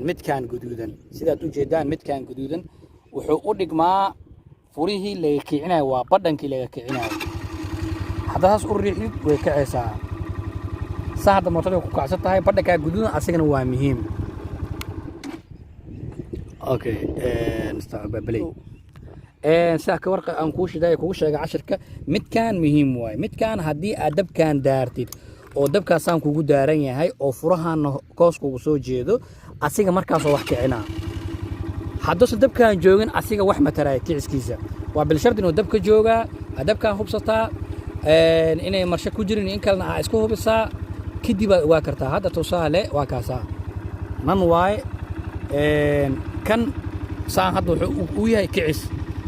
midkaan guduudan sidaad u jeedaan midkaan guduudan wuxuu u dhigmaa furihii laga kicinayo waa badhankii laga kicinayo hadda saas u riixid way kacaysaa saa hadda mootada ku kacsan tahay badhankaa guduudan asigana waa muhiim okay nastaqbalay saa ka warqa aan kuu shiday kugu sheegay cashirka midkaan muhiim waay midkaan haddii aad dabkaan daartid oo dabkaasaan kugu daaran yahay oo furahaana koos kugu soo jeedo asiga markaasoo wax kicinaa hadduusan dabkaan joogin asiga wax mataraya kiciskiisa waa bilshard inuu dabka joogaa dabkaan hubsataa inay marsho ku jirin in kalena aa isku hubisaa kadib aad ogaa kartaa hadda tusaale waa kaasaa nan waaye kan saan hadda wuxuu u yahay kicis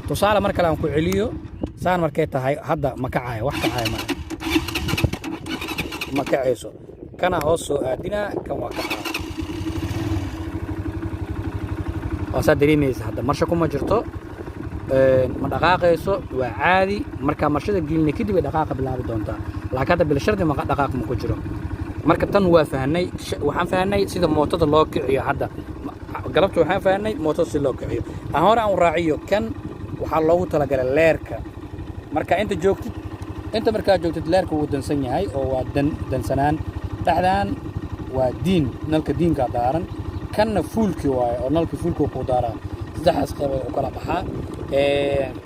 tusaale mar kale aan ku celiyo saan markay tahay hadda ma kacaya wax kacaya ma kacayso kana hoos soo aadinaa kan waa kacaa وأصلا دريميز هذا مرشة كم جرتو من دقائق وعادي مركا مرشة الجيل كده بدقائق بالله بدونتا لكن هذا بالشرط ما دقائق مكجرو مركا تنوى فهني وحن فهني سيدا موتاد اللاقعية هذا قلبت وحن فهني موتاد اللاقعية أهورا عن راعيه كان وحلوه تلاقي الليركا مركا أنت جوكت أنت مركا جوكت الليركا ودنسني هاي أو دنسنان تحدان ودين نلك دين كدارن كان فولكي واي أو نلك فولكو قدارة زحس قبل وكلا بحا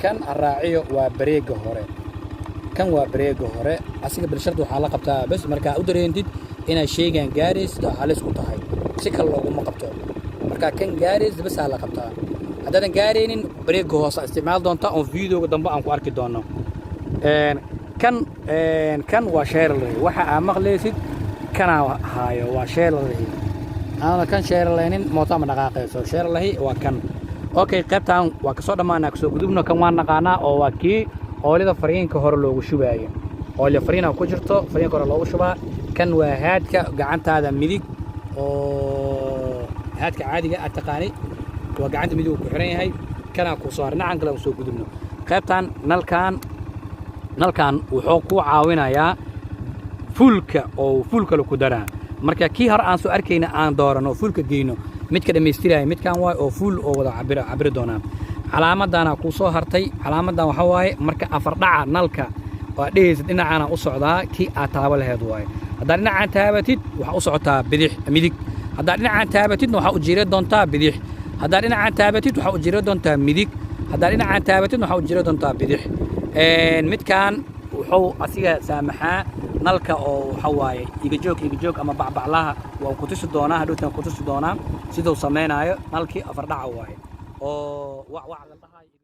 كان الراعي وبريق هوري كان وبريق هوري أسيق بالشرط وحالة بتاع بس مركا أدري أنت إن شيء كان جارس ده حالس كتاعي سكر الله وما قبته مركا كان جارس بس حالة بتاع هذا جارين بريق هو استعمال دون تا فيديو قدام بقى أنكو أركي دونه كان وشير لي وحى مغليسد كان هاي وشير لي أنا كان شير لينين موضوع من دقائق سو شير لهي وكان أوكي قبتان وكسر ما نكسو بدون كمان نقانا أو وكي أو لذا فريق كهر لو شوية أو اللي فريق أو كجرتو فريق كهر لو شوية كان وهاد كجعنت هذا ميديك أو هاد كعادي التقاني وجعنت ميديك وحرين هاي كان كوصار نعم كلام سو بدونه قبتان نلكان وحقوق عاونا يا فولك أو فولك لكودران marka kii har aan soo arkayna aan doorano fuulka geeyno mid ka dhameystiraya mid kan waa oo fuul oo wada cabir doona calaamadana ku soo hartay calaamadan waxa waaye marka afar dhaca nalka oo dheeysid dhinacana u socdaa kii aad taabo lahayd waaye haddii dhinacaan taabatid waxa u socotaa bidix midig haddii dhinacaan taabatid waxa u jiray doontaa bidix haddii dhinacaan taabatid waxa u jiray doontaa midig haddii dhinacaan taabatid waxa u jiray doontaa bidix midkan wuxuu asiga saamaxaa nalka oo waxa waaye iga joog ama bacbaclaha waa ku tusi doonaa hadhowtan ku tusi doonaa sidoo sameeynaayo nalkii afar dhaca waaye oo wax la dhahay